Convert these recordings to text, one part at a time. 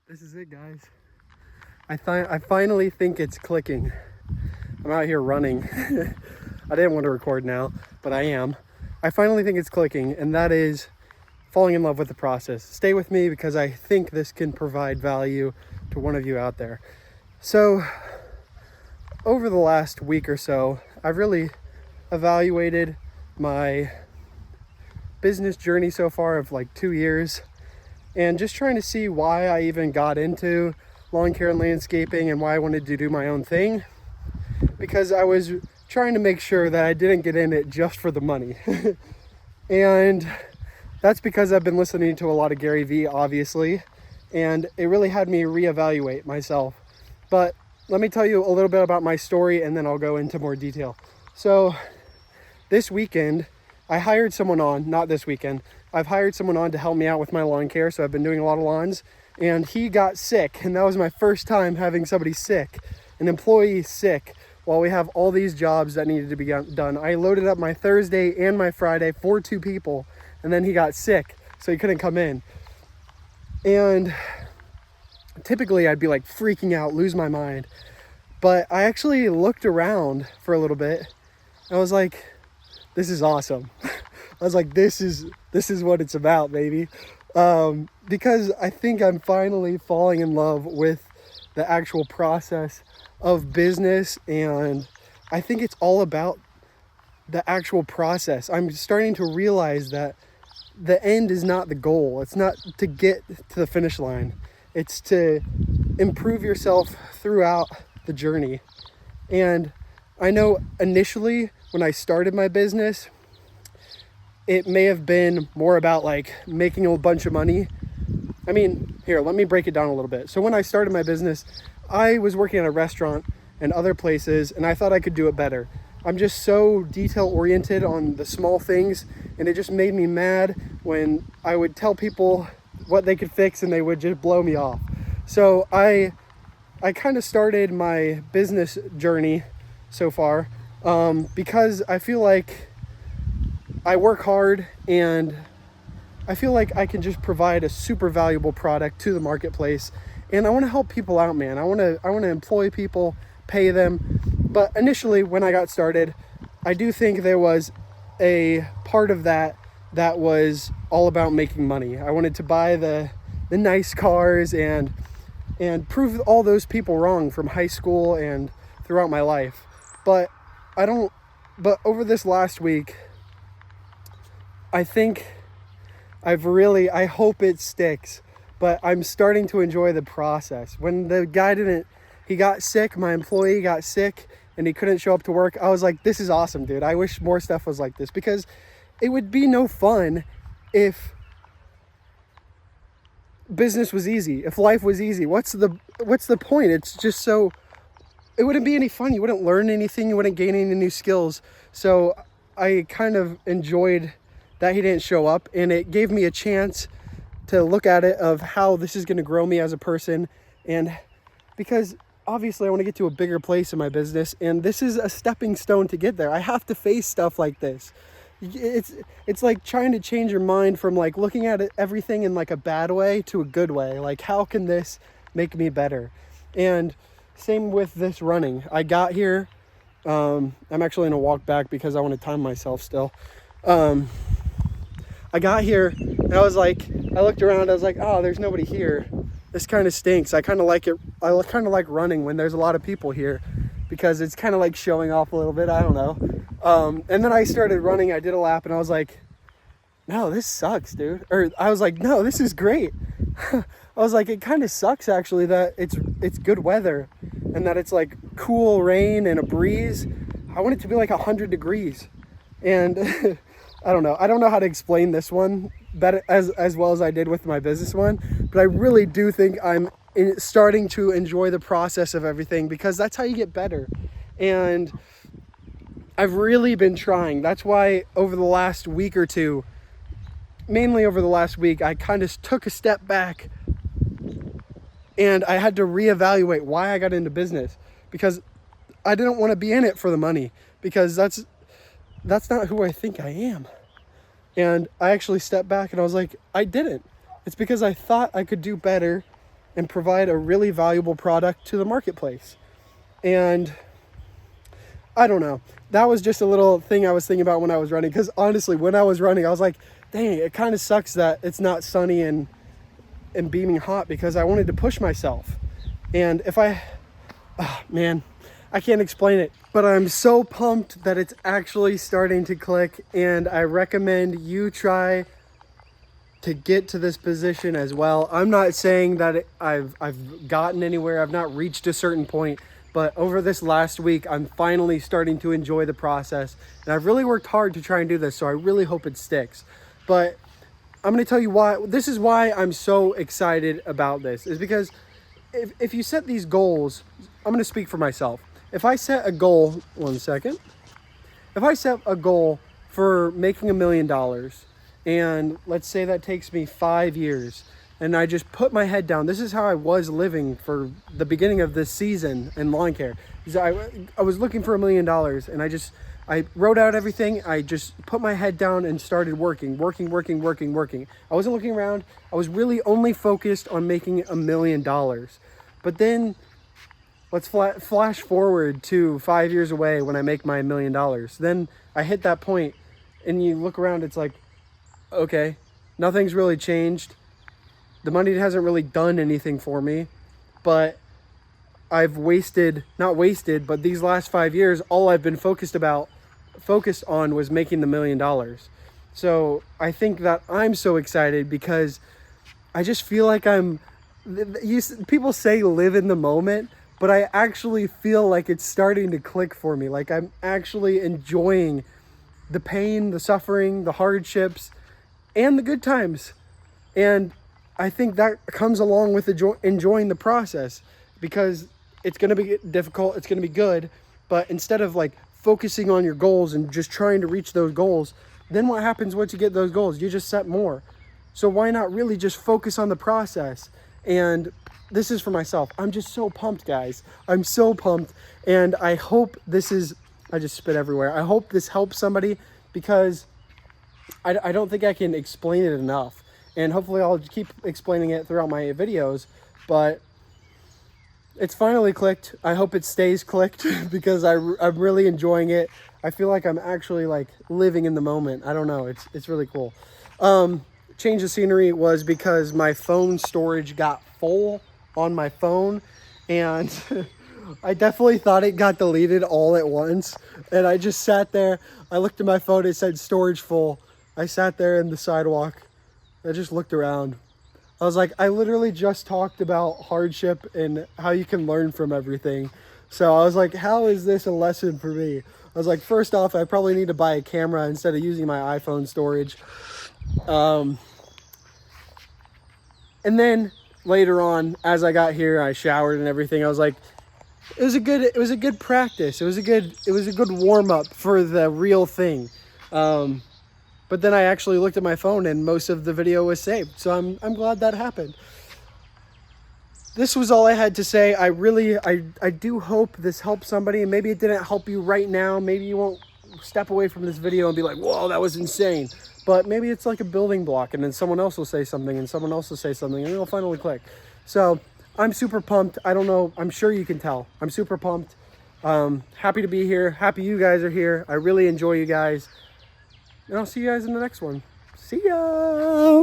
This is it, guys. I finally think it's clicking. I'm out here running. I didn't want to record now, but I am. I finally think it's clicking, and that is falling in love with the process. Stay with me because I think this can provide value to one of you out there. So, over the last week or so, I've really evaluated my business journey so far of like 2 years, and just trying to see why I even got into lawn care and landscaping and why I wanted to do my own thing, because I was trying to make sure that I didn't get in it just for the money. And that's because I've been listening to a lot of Gary Vee, obviously, and it really had me reevaluate myself. But let me tell you a little bit about my story, and then I'll go into more detail. So this weekend, I hired someone on, not this weekend, I've hired someone on to help me out with my lawn care. So I've been doing a lot of lawns, and he got sick. And that was my first time having somebody sick, an employee sick, while we have all these jobs that needed to be done. I loaded up my Thursday and my Friday for 2 people, and then he got sick, so he couldn't come in. And typically I'd be like freaking out, lose my mind. But I actually looked around for a little bit. I was like, this is awesome. I was like, this is what it's about, baby. Because I think I'm finally falling in love with the actual process of business, and I think it's all about the actual process. I'm starting to realize that the end is not the goal. It's not to get to the finish line. It's to improve yourself throughout the journey. And I know initially when I started my business, it may have been more about like making a bunch of money. I mean, here, let me break it down a little bit. So when I started my business, I was working at a restaurant and other places, and I thought I could do it better. I'm just so detail oriented on the small things, and it just made me mad when I would tell people what they could fix and they would just blow me off. So I kind of started my business journey so far because I feel like I work hard, and I feel like I can just provide a super valuable product to the marketplace. And I want to help people out, man. I want to employ people, pay them. But initially, when I got started, I do think there was a part of that was all about making money. I wanted to buy the nice cars and prove all those people wrong from high school and throughout my life. But over this last week, I think I hope it sticks, but I'm starting to enjoy the process. When the guy he got sick, my employee got sick, and he couldn't show up to work, I was like, this is awesome, dude. I wish more stuff was like this, because it would be no fun if business was easy, if life was easy. What's the point? It's just so, it wouldn't be any fun. You wouldn't learn anything. You wouldn't gain any new skills. So I kind of enjoyed that he didn't show up, and it gave me a chance to look at it of how this is going to grow me as a person. And because obviously I want to get to a bigger place in my business, and this is a stepping stone to get there. I have to face stuff like this. It's like trying to change your mind from like looking at everything in like a bad way to a good way. Like, how can this make me better? And same with this running. I got here, I'm actually going to walk back because I want to time myself still. I got here and I looked around, I was like, oh, there's nobody here. This kind of stinks. I kind of like it. I kind of like running when there's a lot of people here, because it's kind of like showing off a little bit. I don't know. And then I started running. I did a lap and I was like, no, this sucks, dude. Or I was like, no, this is great. I was like, it kind of sucks actually that it's good weather and that it's like cool rain and a breeze. I want it to be like 100 degrees. And I don't know how to explain this one better as well as I did with my business one, but I really do think I'm starting to enjoy the process of everything, because that's how you get better. And I've really been trying. That's why over the last week or two, mainly over the last week, I kind of took a step back and I had to reevaluate why I got into business, because I didn't want to be in it for the money, because that's not who I think I am. And I actually stepped back and I was like, I didn't. It's because I thought I could do better, and provide a really valuable product to the marketplace. And I don't know. That was just a little thing I was thinking about when I was running. Because honestly, when I was running, I was like, dang, it kind of sucks that it's not sunny and beaming hot, because I wanted to push myself. And if man, I can't explain it, but I'm so pumped that it's actually starting to click. And I recommend you try to get to this position as well. I'm not saying that I've gotten anywhere. I've not reached a certain point. But over this last week, I'm finally starting to enjoy the process. And I've really worked hard to try and do this, so I really hope it sticks. But I'm going to tell you why. This is why I'm so excited about this, is because if you set these goals, I'm going to speak for myself. If I set a goal, If I set a goal for making $1 million, and let's say that takes me 5 years, and I just put my head down. This is how I was living for the beginning of this season in lawn care. I was looking for $1 million, and I wrote out everything. I just put my head down and started working. I wasn't looking around. I was really only focused on making $1 million. But then let's flash forward to 5 years away when I make my $1 million. Then I hit that point, and you look around, it's like, okay, nothing's really changed. The money hasn't really done anything for me, but I've not wasted, but these last 5 years, all I've been focused on was making the $1 million. So I think that I'm so excited because I just feel like people say live in the moment, but I actually feel like it's starting to click for me. Like I'm actually enjoying the pain, the suffering, the hardships, and the good times. And I think that comes along with enjoying the process, because it's going to be difficult, it's going to be good, but instead of like focusing on your goals and just trying to reach those goals, then what happens once you get those goals? You just set more. So why not really just focus on the process? And this is for myself. I'm just so pumped, guys. I'm so pumped. And I hope I just spit everywhere. I hope this helps somebody, because I don't think I can explain it enough. And hopefully I'll keep explaining it throughout my videos, but it's finally clicked. I hope it stays clicked because I'm really enjoying it. I feel like I'm actually like living in the moment. I don't know. It's really cool. Change of scenery was because my phone storage got full on my phone, and I definitely thought it got deleted all at once. And I just sat there. I looked at my phone. It said storage full. I sat there in the sidewalk. I just looked around. I was like, I literally just talked about hardship and how you can learn from everything. So I was like, how is this a lesson for me? I was like, first off, I probably need to buy a camera instead of using my iPhone storage. And then later on, as I got here, I showered and everything. I was like, it was a good practice. It was a good warm up for the real thing. But then I actually looked at my phone and most of the video was saved. So I'm glad that happened. This was all I had to say. I do hope this helps somebody, and maybe it didn't help you right now. Maybe you won't step away from this video and be like, whoa, that was insane. But maybe it's like a building block, and then someone else will say something and someone else will say something, and it'll finally click. So I'm super pumped. I don't know. I'm sure you can tell. I'm super pumped. Happy to be here. Happy you guys are here. I really enjoy you guys. And I'll see you guys in the next one. See ya!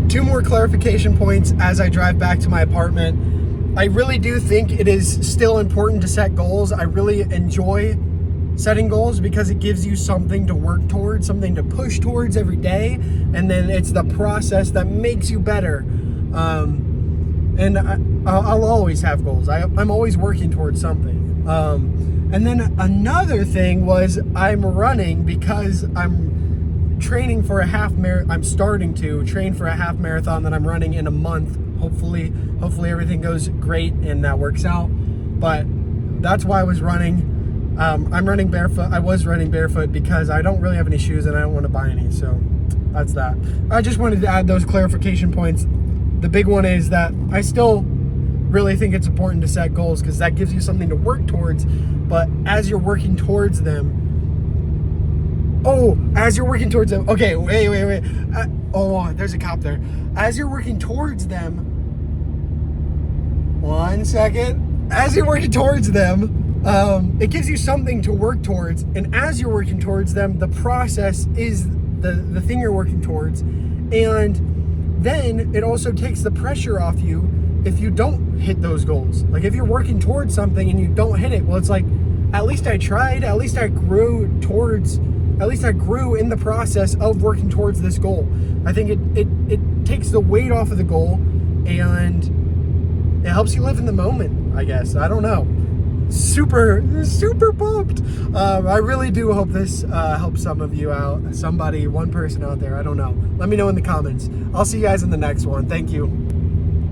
2 more clarification points as I drive back to my apartment. I really do think it is still important to set goals. I really enjoy setting goals because it gives you something to work towards, something to push towards every day. And then it's the process that makes you better. And I'll always have goals. I'm always working towards something. And then another thing was I'm running because I'm training for a half marathon. I'm starting to train for a half marathon that I'm running in a month. Hopefully everything goes great and that works out. But that's why I was running. I'm running barefoot. I was running barefoot because I don't really have any shoes and I don't want to buy any. So that's that. I just wanted to add those clarification points. The big one is that I still really think it's important to set goals because that gives you something to work towards. But as you're working towards them, okay, wait. There's a cop there. As you're working towards them, 1 second. As you're working towards them, it gives you something to work towards. And as you're working towards them, the process is the thing you're working towards. And then it also takes the pressure off you if you don't hit those goals. Like if you're working towards something and you don't hit it, well, it's like, at least I tried, at least I grew in the process of working towards this goal. I think it takes the weight off of the goal, and it helps you live in the moment, I guess. I don't know. Super pumped. I really do hope this helps some of you out. Somebody, one person out there, I don't know. Let me know in the comments. I'll see you guys in the next one. Thank you.